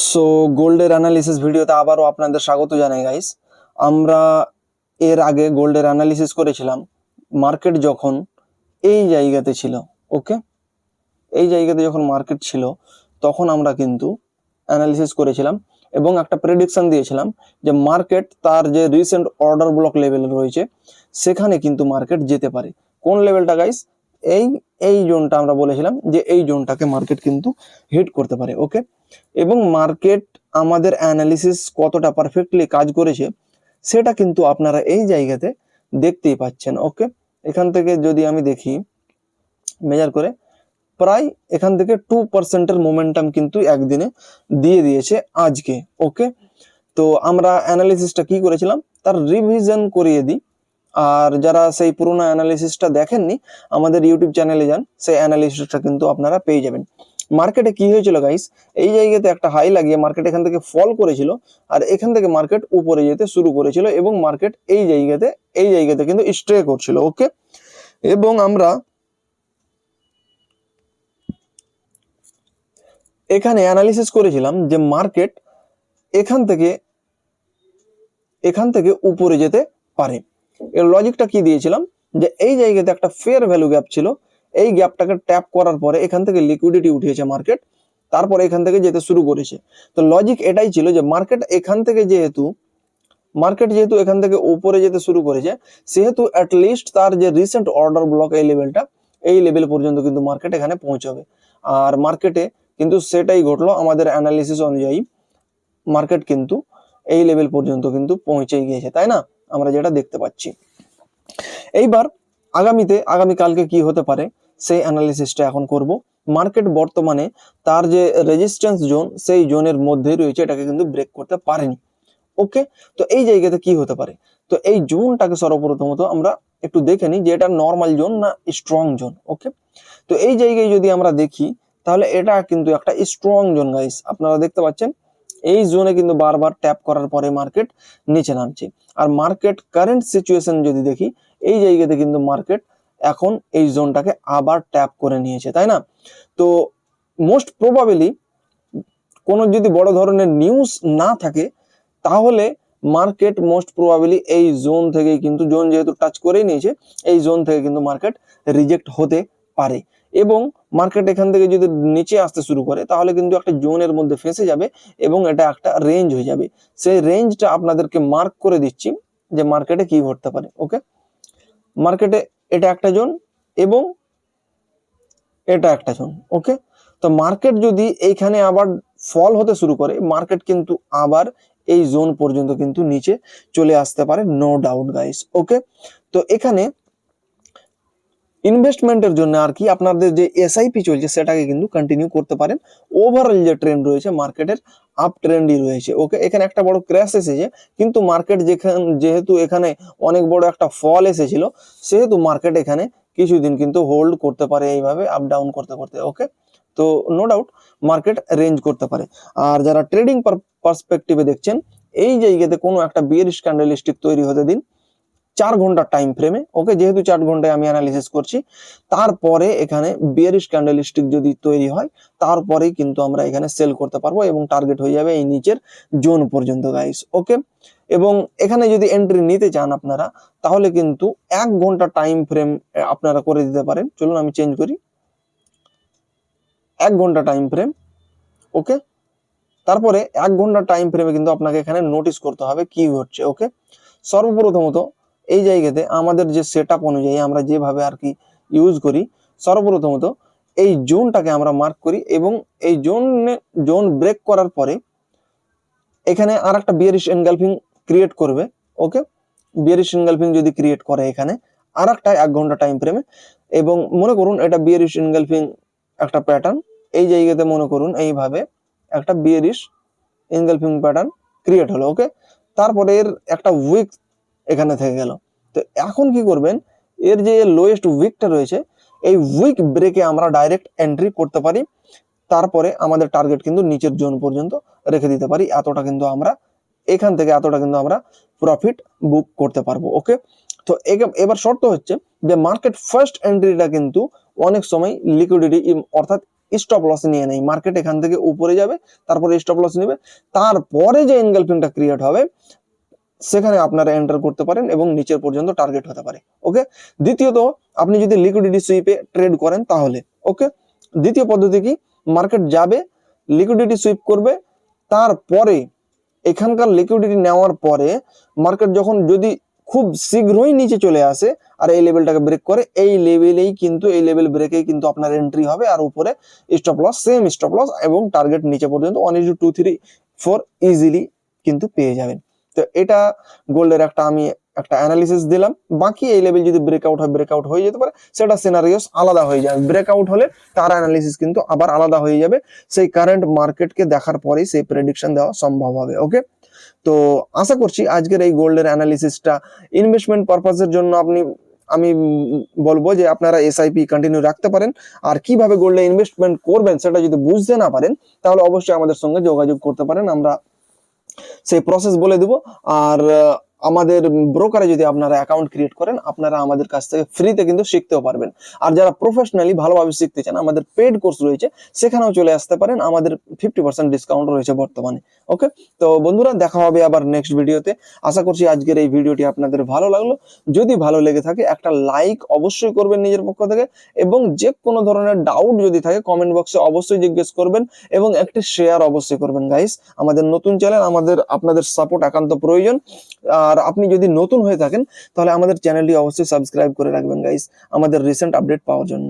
So গোল্ডের analysis ভিডিওতে আবারও আপনাদের স্বাগত জানাই গাইস। আমরা এর আগে গোল্ডের অ্যানালিসিস করেছিলাম মার্কেট যখন এই জায়গাতে ছিল। ওকে, এই জায়গাতে যখন মার্কেট ছিল তখন আমরা কিন্তু অ্যানালিসিস করেছিলাম এবং একটা প্রেডিকশন দিয়েছিলাম যে মার্কেট তার যে রিসেন্ট অর্ডার ব্লক লেভেল রয়েছে সেখানে কিন্তু মার্কেট যেতে পারে। কোন লেভেলটা গাইস? এই এই জোনটা আমরা বলেছিলাম যে এই জোনটাকে মার্কেট কিন্তু হিট করতে পারে। ওকে, এবং মার্কেট আমাদের অ্যানালিসিস কতটা পারফেক্টলি কাজ করেছে সেটা কিন্তু আপনারা এই জায়গাতে দেখতেই পাচ্ছেন। ওকে, এখান থেকে যদি আমি দেখি মেজার করে, প্রায় এখান থেকে 2% মোমেন্টাম কিন্তু একদিনে দিয়ে দিয়েছে আজকে। ওকে, তো আমরা অ্যানালিসিসটা কি করেছিলাম তার রিভিশন করিয়ে দিই। আর যারা সেই পুরোনো অ্যানালিসিসটা দেখেননি আমাদের ইউটিউব চ্যানেলে যান, সেই অ্যানালিসিসটা কিন্তু আপনারা পেয়ে যাবেন। মার্কেটে কি হয়েছিল গাইস, এই জায়গাতে একটা হাই লাগিয়ে মার্কেট এখান থেকে ফল করেছিল আর এখান থেকে মার্কেট উপরে যেতে শুরু করেছিল এবং মার্কেট এই জায়গাতে কিন্তু স্টে করছিল। ওকে, এবং আমরা এখানে অ্যানালিসিস করেছিলাম যে মার্কেট এখান থেকে উপরে যেতে পারে। এর লজিকটা কি দিয়েছিলাম যে এই জায়গাতে একটা ফেয়ার ভ্যালু গ্যাপ ছিল, এই গ্যাপটাকে ট্যাপ করার পরে এখান থেকে লিকুইডিটি উঠিয়েছে মার্কেট, তারপরে এখান থেকে যেতে শুরু করেছে। তো লজিক এটাই ছিল যে মার্কেট যেহেতু এখান থেকে উপরে যেতে শুরু করেছে সেহেতু অ্যাটলিস্ট তার যে রিসেন্ট অর্ডার ব্লক এই লেভেল পর্যন্ত কিন্তু মার্কেট এখানে পৌঁছাবে। আর মার্কেটে কিন্তু সেটাই ঘটলো। আমাদের অ্যানালিসিস অনুযায়ী মার্কেট কিন্তু এই লেভেল পর্যন্ত কিন্তু পৌঁছে গিয়েছে, তাই না? আমরা যেটা দেখতে পাচ্ছি। এইবার আগামীকালকে কি হতে পারে সেই অ্যানালিসিসটা এখন করব। মার্কেট বর্তমানে তার যে রেজিস্ট্যান্স জোন সেই জোনের মধ্যেই রয়েছে, এটাকে কিন্তু ব্রেক করতে পারেনি। ওকে, তো এই জায়গাতে কি হতে পারে? তো এই জোনটাকে সর্বপ্রথমত আমরা একটু দেখে নিই যে এটা নর্মাল জোন না স্ট্রং জোন। ওকে, তো এই জায়গায় যদি আমরা দেখি তাহলে এটা কিন্তু একটা স্ট্রং জোন গাইস। আপনারা দেখতে পাচ্ছেন এই জোনে কিন্তু বারবার ট্যাপ করার পরে মার্কেট নিচে নামছে। আর মার্কেট কারেন্ট সিচুয়েশন যদি দেখি এই জায়গাতে কিন্তু মার্কেট এখন এই জোনটাকে আবার ট্যাপ করে নিয়েছে, তাই না? তো মোস্ট প্রবাবলি কোনো যদি বড় ধরনের নিউজ না থাকে তাহলে মার্কেট মোস্ট প্রবাবলি এই জোন থেকেই কিন্তু, জোন যেহেতু টাচ করেই নিয়েছে, এই জোন থেকে কিন্তু মার্কেট রিজেক্ট হতে পারে এবং মার্কেট এখান থেকে যদি নিচে আসতে শুরু করে তাহলে কিন্তু একটা জোনের মধ্যে ফেঁসে যাবে এবং এটা একটা রেঞ্জ হয়ে যাবে। সেই রেঞ্জটা আপনাদেরকে মার্ক করে দিচ্ছি যে মার্কেটে কি ঘটতে পারে। ওকে, মার্কেটে এটা একটা জোন এবং এটা একটা জোন। ওকে, তো মার্কেট যদি এইখানে আবার ফল হতে শুরু করে মার্কেট কিন্তু আবার এই জোন পর্যন্ত কিন্তু নিচে চলে আসতে পারে, নো ডাউট গাইস। ওকে, তো এখানে ইনভেস্টমেন্টের জন্য আর কি আপনাদের যে এসআইপি চলছে সেটাকে কিন্তু কন্টিনিউ করতে পারেন। ওভারঅল যে ট্রেন্ড রয়েছে মার্কেটের আপ ট্রেন্ডই রয়েছে। ওকে, এখানে একটা বড় ক্র্যাশ এসেছে কিন্তু মার্কেট যেহেতু এখানে অনেক বড় একটা ফল এসেছিল সেহেতু মার্কেট এখানে কিছুদিন কিন্তু হোল্ড করতে পারে এইভাবে আপ ডাউন করতে করতে। ওকে, তো নো ডাউট মার্কেট রেঞ্জ করতে পারে। আর যারা ট্রেডিং পার্সপেক্টিভে দেখছেন এই জায়গাতে কোনো একটা বিয়ারিশ ক্যান্ডেলস্টিক তৈরি হতে দিন 4 ঘন্টা টাইম ফ্রেমে। ওকে, যেহেতু 4 ঘন্টায় আমি অ্যানালিসিস করছি, তারপরে এখানে বিয়ারিশ ক্যান্ডেলস্টিক যদি তৈরি হয় তারপরেই কিন্তু আমরা এখানে সেল করতে পারবো এবং টার্গেট হয়ে যাবে এই নিচের জোন পর্যন্ত গাইস। ওকে, এবং এখানে যদি এন্ট্রি নিতে চান আপনারা তাহলে কিন্তু 1 ঘন্টা টাইম ফ্রেম আপনারা করে দিতে পারেন। চলুন আমি চেঞ্জ করি, 1 ঘন্টা টাইম ফ্রেম। ওকে, তারপরে 1 ঘন্টা টাইম ফ্রেমে কিন্তু আপনাকে এখানে নোটিস করতে হবে কি হচ্ছে। ওকে, সর্বপ্রথমত এই জায়গাতে আমাদের যে সেটআপ অনুযায়ী আমরা যেভাবে আর কি ইউজ করি, সর্বপ্রথমত এই জোনটাকে আমরা মার্ক করি এবং এই জোন ব্রেক করার পরে এখানে আর একটা বিয়ারিশ এনগালফিং ক্রিয়েট করবে। ওকে, বিয়ারিশ এনগালফিং যদি ক্রিয়েট করে এখানে আর একটা 1 ঘন্টা টাইম ফ্রেমে, এবং মনে করুন এটা বিয়ারিশ এনগালফিং একটা প্যাটার্ন, এই জায়গাতে মনে করুন এইভাবে একটা বিয়ারিশ এনগালফিং প্যাটার্ন ক্রিয়েট হলো। ওকে, তারপরে এর একটা উইক এখানে থেকে গেল। তো এখন কি করবেন, এর যে লোয়েস্ট উইকটা রয়েছে এই উইক ব্রেকে আমরা ডাইরেক্ট এন্ট্রি করতে পারি, তারপরে আমাদের টার্গেট কিন্তু নিচের জোন পর্যন্ত রেখে দিতে পারি। এতটা কিন্তু আমরা প্রফিট বুক করতে পারবো। ওকে, তো এবার শর্ত হচ্ছে যে মার্কেট ফার্স্ট এন্ট্রিটা কিন্তু অনেক সময় লিকুইডিটি অর্থাৎ স্টপ লস নিয়ে নেই, মার্কেট এখান থেকে উপরে যাবে, তারপরে স্টপ লস নেবে, তারপরে যে এনগালফিংটা ক্রিয়েট হবে সেখানে আপনারা এন্টার করতে পারেন এবং নিচের পর্যন্ত টার্গেট হতে পারে। ওকে, দ্বিতীয়ত আপনি যদি লিকুইডিটি সুইপে ট্রেড করেন তাহলে ওকে, দ্বিতীয় পদ্ধতি কি, মার্কেট যাবে, লিকুইডিটি সুইপ করবে, তারপরে এখানকার লিকুইডিটি নেওয়ার পরে মার্কেট যখন যদি খুব শীঘ্রই নিচে চলে আসে আর এই লেভেলটাকে ব্রেক করে, এই লেভেলেই কিন্তু এই লেভেল ব্রেকেই কিন্তু আপনার এন্ট্রি হবে, আর উপরে stop loss, same stop loss এবং টার্গেট নিচে পর্যন্ত 1 2 3 4 ইজিলি কিন্তু পেয়ে যাবেন। তো এটা গোল্ডের আমি একটা অ্যানালিসিস দিলাম। বাকি এই লেভেল যদি ব্রেকআউট হয়, ব্রেকআউট হয়ে যেতে পারে, সেটা সিনারিওস আলাদা হয়ে যাবে। ব্রেকআউট হলে তার অ্যানালিসিস কিন্তু আবার আলাদা হয়ে যাবে, সেই কারেন্ট মার্কেটকে দেখার পরেই সেই প্রেডিকশন দেওয়া সম্ভব হবে। ওকে, তো আশা করছি আজকের এই গোল্ডের অ্যানালিসিসটা ইনভেস্টমেন্ট পারপাসের জন্য আমি বলবো যে আপনারা এসআইপি কন্টিনিউ রাখতে পারেন। আর কিভাবে গোল্ডে ইনভেস্টমেন্ট করবেন সেটা যদি বুঝতে না পারেন তাহলে অবশ্যই আমাদের সঙ্গে যোগাযোগ করতে পারেন, আমরা সেই প্রসেস বলে দেব। আর আমাদের ব্রোকারে যদি আপনারা অ্যাকাউন্ট ক্রিয়েট করেন, আপনারা আমাদের কাছ থেকে ফ্রিতে কিন্তু শিখতেও পারবেন। আর যারা প্রফেশনালি ভালোভাবে শিখতে চান, আমাদের পেড কোর্স রয়েছে, সেখানেও চলে আসতে পারেন, আমাদের 50% ডিসকাউন্ট রয়েছে বর্তমানে। ওকে, তো বন্ধুরা দেখা হবে আবার নেক্সট ভিডিওতে। আশা করছি আজকের এই ভিডিওটি আপনাদের ভালো লাগলো। যদি ভালো লেগে থাকে একটা লাইক অবশ্যই করবেন নিজের পক্ষ থেকে, এবং যে কোনো ধরনের ডাউট যদি থাকে কমেন্ট বক্সে অবশ্যই জিজ্ঞেস করবেন, এবং একটি শেয়ার অবশ্যই করবেন গাইস। আমাদের নতুন চ্যানেল, আপনাদের সাপোর্ট একান্ত প্রয়োজন। আর আপনি যদি নতুন হয়ে থাকেন তাহলে আমাদের চ্যানেলটি অবশ্যই সাবস্ক্রাইব করে রাখবেন গাইস, আমাদের রিসেন্ট আপডেট পাওয়ার জন্য।